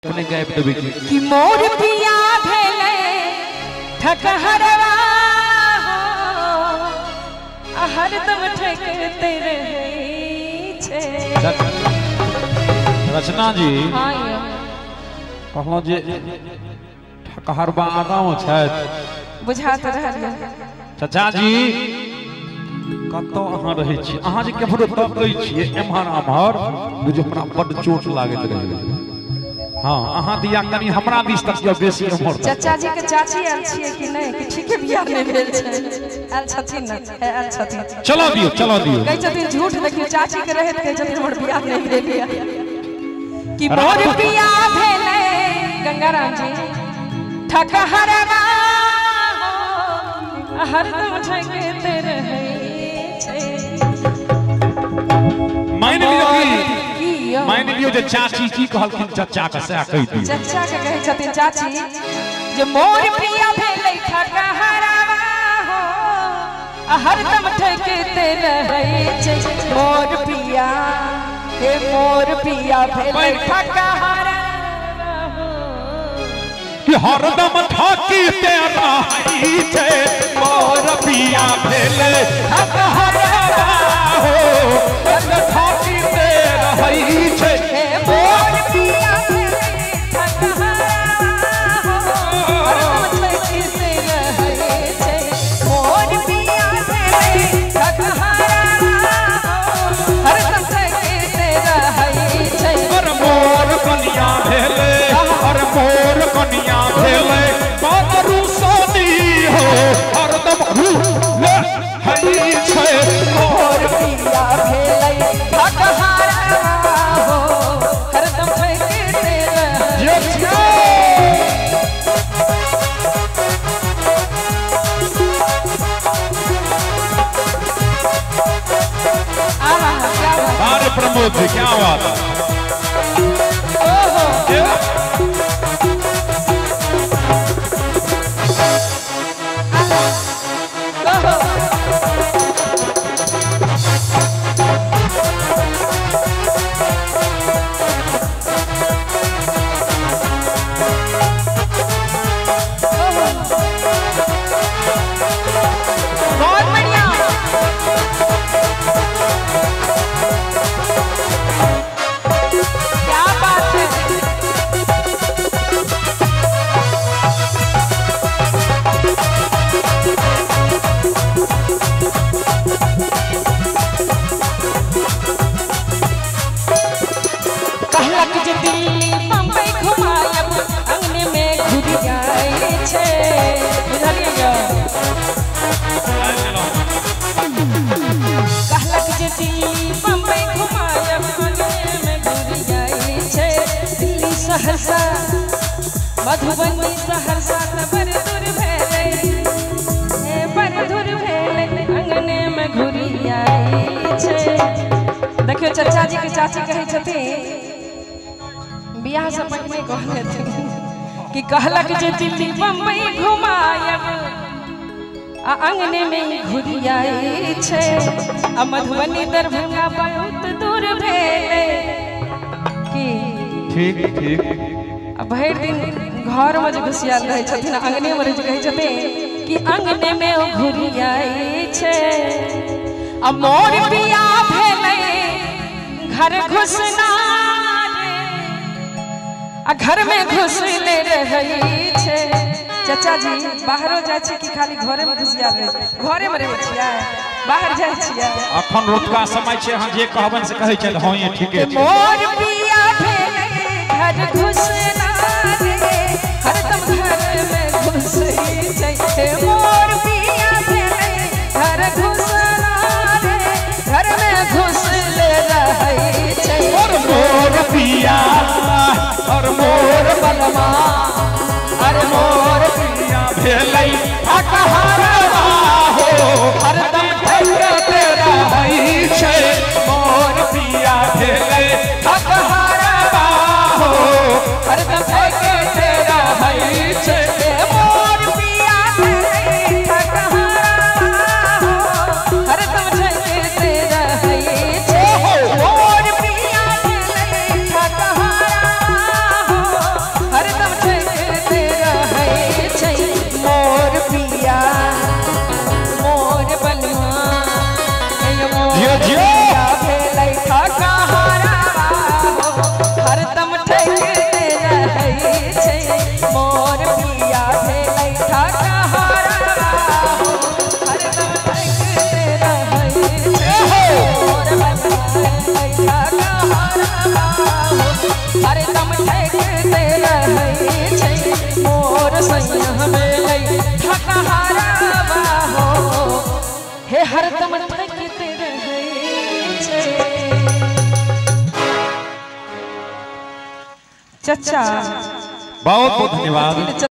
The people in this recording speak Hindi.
अपने गायब तभी कि मोर पिया भेले ठकहरवा हो हरदम ठकते रहे छे। रचना जी हां कहलो जे ठकहरवा आगाओ छथि बुझात रहल। चाचा जी कतो अहाँ रहै छी, अहाँ जे केकरो तकै छियै एम्हर आम्हर बुझो हमरा बड चोट लागैत रहै। हां अहाँ दिया कनी हमरा दिस तक जो बेसी एम्हर। चाचा जी के चाची आयल छियै कि नहीं कि ठीके बियाह नहीं भेल छै? आयल छथिन न, आयल छथिन। चलो दियो कहै छथिन झूठ देखियो चाची के रहत कहै छथिन हमर बियाह नहीं भेल या कि मोर बियाह भेले गंगाराम जी ठकहरवा हरदम ठकते रहे छे। मान लियो जे चाची की कहलखिन चाचा के से कहि दियो। चाचा के कहै छथिन चाची जे मोर प्रिया भेलै ठकहरवा हो हरदम ठकते रहै छै। मोर प्रिया हे मोर प्रिया भेलै ठकहरवा कि हरदम ठकते रहै छै। मोर प्रिया भेलै ठकहरवा हो हरदम ठकते रहै छै। मोर पिया भेलै ठकहरवा हो हरदम ठकते रहै छै। मोर पिया भेलै ठकहरवा हो हरदम ठकते रहै छै। और मोर कन्या भेलै और मोर कन्या भेलै बारू सोनी हो हरदम ले हई छै। मोर पिया भेलै ठकहरवा हो हरदम ठकते रहै छै। अरे प्रमोद जी क्या बात है। सहरसा मधुबनी सहरसा बड़ दूर भेलै बड़ दूर भेलै अंगने में घुरी आई छै। देखियो चाचा जी के चाची कहै छथिन बियाह से पहले कहले थे कि कहलक जे दिल्ली बम्बई घुमायब आ अंगने में घुरी आई छै। आ मधुबनी दरभंगा बहुत दूर भेलै कि ठीक ठीक अब भर दिन घर में जो घुसियाल रहे छथिन अंगने में रह कहै छथिन कि अंगने में ओ घुरी आई छै। आ मोर बिया भेलै घर घुसना आ घर में घुसले रहै छै। चाचा जी बाहरो जाय छी कि खाली घरे में घुसियाल रहे छै? घरे में रहै छियै बाहर जाय छियै? अखन रोतका समय छै अहाँ जे कहबन से कहै छै हां ये ठीके छै। मोर बिया भेलै घर घुसना रे हरदम घर में घुसै छै। मोर पिया भेलै घर घुसना रे घर में घुसले रहै छै। और मोर पिया और मोर बलमा और मोर पिया भेलै ठकहरवा हो हरदम ठकते रहै छै। मोर पिया भेलै ठकहरवा हो हरदम ठकते रहै छै। मोर पिया भेलै ठकहरवा हो हरदम ठकते रहै छै। मोर पिया भेलै ठकहरवा हरदम थकते रहै छै। चचा बहुत बहुत धन्यवाद।